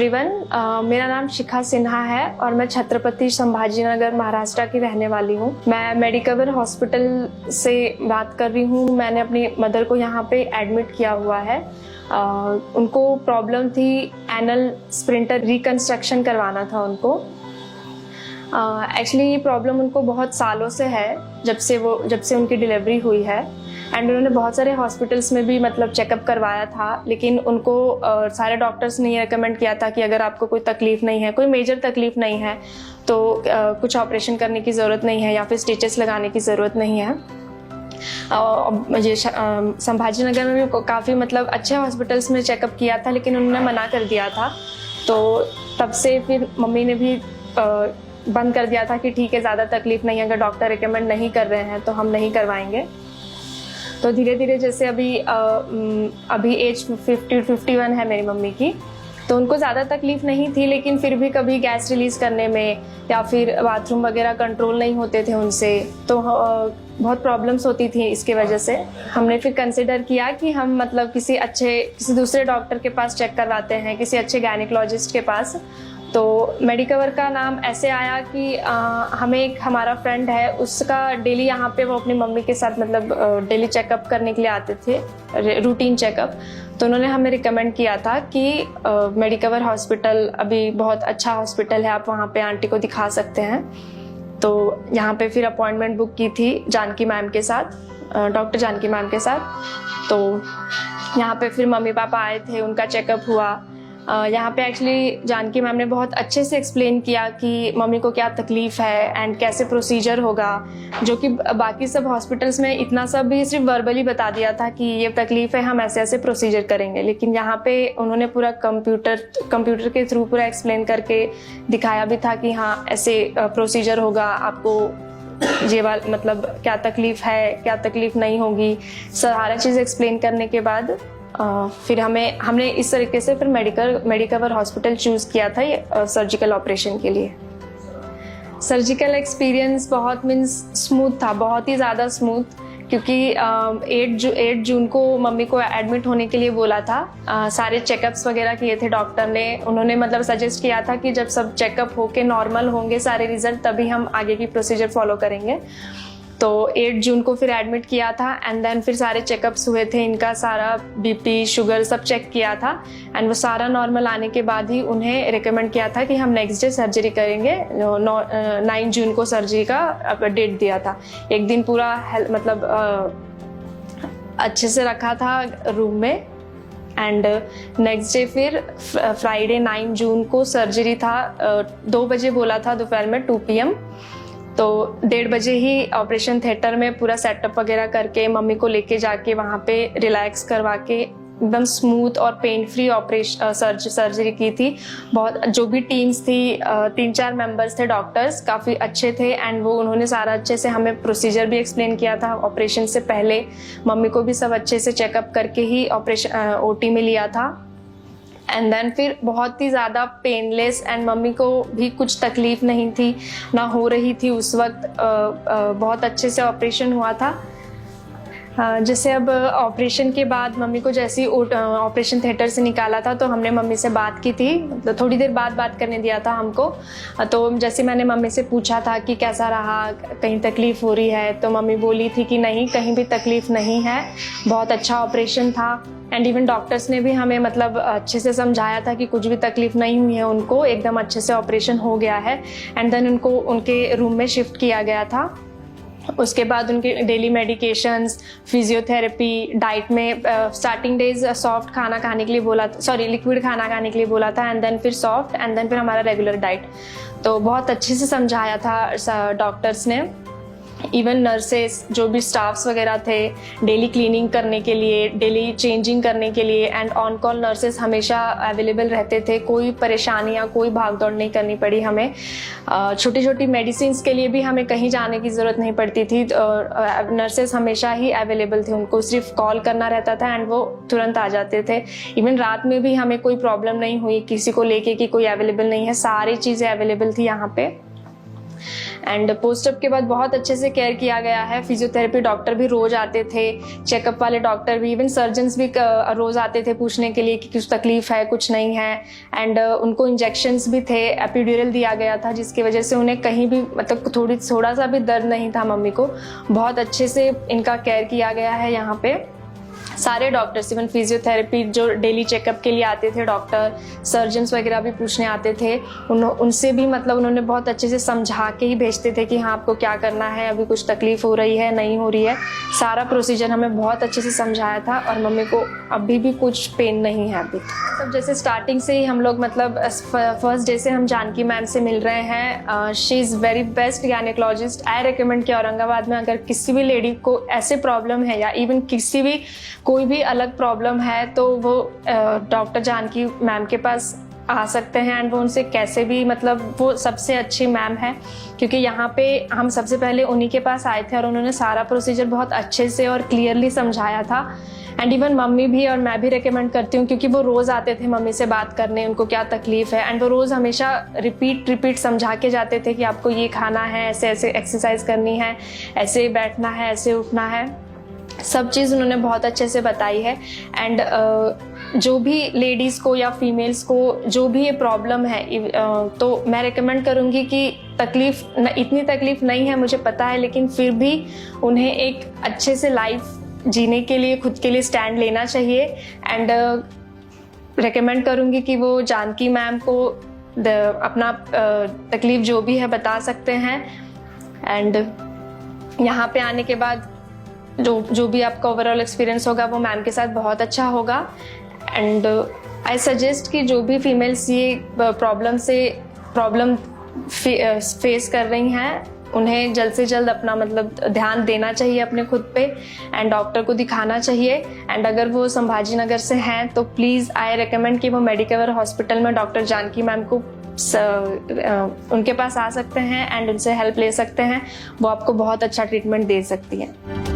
Everyone, मेरा नाम शिखा सिन्हा है और मैं छत्रपति संभाजीनगर महाराष्ट्र की रहने वाली हूँ। मैं मेडिकवर हॉस्पिटल से बात कर रही हूँ। मैंने अपनी मदर को यहाँ पे एडमिट किया हुआ है। उनको प्रॉब्लम थी एनल स्प्रिंटर रिकंस्ट्रक्शन करवाना था उनको। एक्चुअली ये प्रॉब्लम उनको बहुत सालों से है, जब से उनकी डिलीवरी हुई है। एंड उन्होंने बहुत सारे हॉस्पिटल्स में भी मतलब चेकअप करवाया था, लेकिन उनको सारे डॉक्टर्स ने ये रिकमेंड किया था कि अगर आपको कोई तकलीफ नहीं है, कोई मेजर तकलीफ नहीं है, तो कुछ ऑपरेशन करने की ज़रूरत नहीं है या फिर स्टिचेस लगाने की ज़रूरत नहीं है। मुझे संभाजीनगर में भी काफ़ी मतलब अच्छे हॉस्पिटल्स में चेकअप किया था, लेकिन उन्होंने मना कर दिया था। तो तब से फिर मम्मी ने भी बंद कर दिया था कि ठीक है, ज़्यादा तकलीफ नहीं है, अगर डॉक्टर रिकमेंड नहीं कर रहे हैं तो हम नहीं करवाएंगे। तो धीरे धीरे जैसे अभी एज 51 है मेरी मम्मी की, तो उनको ज़्यादा तकलीफ नहीं थी, लेकिन फिर भी कभी गैस रिलीज़ करने में या फिर बाथरूम वगैरह कंट्रोल नहीं होते थे उनसे, तो बहुत प्रॉब्लम्स होती थी। इसके वजह से हमने फिर कंसिडर किया कि हम मतलब किसी दूसरे डॉक्टर के पास चेक करवाते हैं, किसी अच्छे गायनिकोलॉजिस्ट के पास। तो मेडिकवर का नाम ऐसे आया कि हमारा फ्रेंड है, उसका डेली यहाँ पे वो अपनी मम्मी के साथ मतलब डेली चेकअप करने के लिए आते थे, रूटीन चेकअप। तो उन्होंने हमें रिकमेंड किया था कि मेडिकवर हॉस्पिटल अभी बहुत अच्छा हॉस्पिटल है, आप वहाँ पे आंटी को दिखा सकते हैं। तो यहाँ पे फिर अपॉइंटमेंट बुक की थी जानकी मैम के साथ, डॉक्टर जानकी मैम के साथ। तो यहाँ पे फिर मम्मी पापा आए थे, उनका चेकअप हुआ। यहाँ पे एक्चुअली जानकी मैम ने बहुत अच्छे से एक्सप्लेन किया कि मम्मी को क्या तकलीफ़ है एंड कैसे प्रोसीजर होगा, जो कि बाकी सब हॉस्पिटल्स में इतना सब भी सिर्फ वर्बली बता दिया था कि ये तकलीफ़ है, हम ऐसे ऐसे प्रोसीजर करेंगे। लेकिन यहाँ पे उन्होंने पूरा कंप्यूटर के थ्रू पूरा एक्सप्लेन करके दिखाया भी था कि हाँ ऐसे प्रोसीजर होगा, आपको ये मतलब क्या तकलीफ़ है, क्या तकलीफ़ नहीं होगी, सारा चीज़ एक्सप्लेन करने के बाद फिर हमने इस तरीके से फिर मेडिकवर हॉस्पिटल चूज़ किया था ये सर्जिकल ऑपरेशन के लिए। सर्जिकल एक्सपीरियंस बहुत स्मूथ था, बहुत ही ज़्यादा स्मूथ, क्योंकि 8 जून को मम्मी को एडमिट होने के लिए बोला था। सारे चेकअप्स वगैरह किए थे डॉक्टर ने। उन्होंने मतलब सजेस्ट किया था कि जब सब चेकअप होके नॉर्मल होंगे सारे रिजल्ट, तभी हम आगे की प्रोसीजर फॉलो करेंगे। तो 8 जून को फिर एडमिट किया था एंड देन फिर सारे चेकअप्स हुए थे, इनका सारा बीपी शुगर सब चेक किया था एंड वो सारा नॉर्मल आने के बाद ही उन्हें रिकमेंड किया था कि हम नेक्स्ट डे सर्जरी करेंगे। 9 जून को सर्जरी का डेट दिया था। एक दिन पूरा मतलब अच्छे से रखा था रूम में एंड नेक्स्ट डे फिर फ्राइडे 9 जून को सर्जरी था। 2 बजे बोला था दोपहर में 2 PM। तो 1:30 बजे ही ऑपरेशन थिएटर में पूरा सेटअप वगैरह करके मम्मी को लेके जाके वहाँ पे रिलैक्स करवा के एकदम स्मूथ और पेन फ्री ऑपरेशन सर्जरी की थी। बहुत जो भी टीम्स थी, 3-4 मेंबर्स थे, डॉक्टर्स काफ़ी अच्छे थे एंड वो उन्होंने सारा अच्छे से हमें प्रोसीजर भी एक्सप्लेन किया था ऑपरेशन से पहले। मम्मी को भी सब अच्छे से चेकअप करके ही ऑपरेशन OT में लिया था एंड देन फिर बहुत ही ज़्यादा पेनलेस एंड मम्मी को भी कुछ तकलीफ नहीं थी, ना हो रही थी उस वक्त। बहुत अच्छे से ऑपरेशन हुआ था। जैसे अब ऑपरेशन के बाद मम्मी को जैसे ही ऑपरेशन थिएटर से निकाला था, तो हमने मम्मी से बात की थी, तो थोड़ी देर बाद बात करने दिया था हमको। तो जैसे मैंने मम्मी से पूछा था कि कैसा रहा, कहीं तकलीफ़ हो रही है, तो मम्मी बोली थी कि नहीं, कहीं भी तकलीफ़ नहीं है, बहुत अच्छा ऑपरेशन था। एंड इवन डॉक्टर्स ने भी हमें मतलब अच्छे से समझाया था कि कुछ भी तकलीफ़ नहीं हुई है उनको, एकदम अच्छे से ऑपरेशन हो गया है। एंड देन उनको उनके रूम में शिफ्ट किया गया था। उसके बाद उनके डेली मेडिकेशंस, फिजियोथेरेपी, डाइट में स्टार्टिंग डेज सॉफ्ट खाना खाने के लिए बोला था, लिक्विड खाना खाने के लिए बोला था एंड देन फिर सॉफ्ट एंड देन फिर हमारा रेगुलर डाइट। तो बहुत अच्छे से समझाया था डॉक्टर्स ने। इवन नर्सेस, जो भी स्टाफ्स वगैरह थे, डेली क्लीनिंग करने के लिए, डेली चेंजिंग करने के लिए एंड ऑन कॉल नर्सेस हमेशा अवेलेबल रहते थे। कोई परेशानी या कोई भागदौड़ नहीं करनी पड़ी हमें। छोटी छोटी मेडिसिन के लिए भी हमें कहीं जाने की ज़रूरत नहीं पड़ती थी। नर्सेस हमेशा ही अवेलेबल थे, उनको सिर्फ कॉल करना रहता था एंड वो तुरंत आ जाते थे। इवन रात में भी हमें कोई प्रॉब्लम नहीं हुई किसी को लेके कि कोई अवेलेबल नहीं है, सारी चीज़ें अवेलेबल थी यहाँ पे। एंड पोस्टअप के बाद बहुत अच्छे से केयर किया गया है। फिजियोथेरेपी डॉक्टर भी रोज आते थे, चेकअप वाले डॉक्टर भी, इवन सर्जन्स भी रोज आते थे पूछने के लिए कि कुछ तकलीफ है, कुछ नहीं है। एंड उनको इंजेक्शंस भी थे, एपिड्यूरल दिया गया था, जिसकी वजह से उन्हें कहीं भी मतलब थोड़ा सा भी दर्द नहीं था मम्मी को। बहुत अच्छे से इनका केयर किया गया है यहाँ पे। सारे डॉक्टर्स, इवन फिजियोथेरेपी जो डेली चेकअप के लिए आते थे डॉक्टर, सर्जन्स वगैरह भी पूछने आते थे, उनसे भी मतलब उन्होंने बहुत अच्छे से समझा के ही भेजते थे कि हाँ आपको क्या करना है, अभी कुछ तकलीफ हो रही है, नहीं हो रही है। सारा प्रोसीजर हमें बहुत अच्छे से समझाया था और मम्मी को अभी भी कुछ पेन नहीं है अभी। तब जैसे स्टार्टिंग से ही हम लोग मतलब फर्स्ट डे से हम जानकी मैम से मिल रहे हैं। She is very best gynaecologist. I recommend कि औरंगाबाद में अगर किसी भी लेडी को ऐसे प्रॉब्लम है या इवन किसी भी कोई भी अलग प्रॉब्लम है तो वो डॉक्टर जानकी मैम के पास आ सकते हैं। एंड वो उनसे कैसे भी मतलब वो सबसे अच्छी मैम है, क्योंकि यहाँ पे हम सबसे पहले उन्हीं के पास आए थे और उन्होंने सारा प्रोसीजर बहुत अच्छे से और क्लियरली समझाया था। एंड इवन मम्मी भी और मैं भी रिकमेंड करती हूँ, क्योंकि वो रोज़ आते थे मम्मी से बात करने, उनको क्या तकलीफ़ है। एंड वो रोज़ हमेशा रिपीट समझा के जाते थे कि आपको ये खाना है, ऐसे ऐसे एक्सरसाइज करनी है, ऐसे बैठना है, ऐसे उठना है। सब चीज़ उन्होंने बहुत अच्छे से बताई है। एंड जो भी लेडीज़ को या फीमेल्स को जो भी ये प्रॉब्लम है तो मैं रिकमेंड करूँगी कि इतनी तकलीफ़ नहीं है मुझे पता है, लेकिन फिर भी उन्हें एक अच्छे से लाइफ जीने के लिए खुद के लिए स्टैंड लेना चाहिए। एंड रिकमेंड करूँगी कि वो जानकी मैम को अपना तकलीफ़ जो भी है बता सकते हैं। एंड यहाँ पे आने के बाद जो भी आपका ओवरऑल एक्सपीरियंस होगा वो मैम के साथ बहुत अच्छा होगा। एंड आई सजेस्ट कि जो भी फीमेल्स ये प्रॉब्लम फेस कर रही हैं, उन्हें जल्द से जल्द अपना मतलब ध्यान देना चाहिए अपने खुद पे एंड डॉक्टर को दिखाना चाहिए। एंड अगर वो संभाजी नगर से हैं तो प्लीज़ आई रिकमेंड कि वो मेडिकवर हॉस्पिटल में डॉक्टर जानकी मैम को उनके पास आ सकते हैं एंड उनसे हेल्प ले सकते हैं। वो आपको बहुत अच्छा ट्रीटमेंट दे सकती हैं।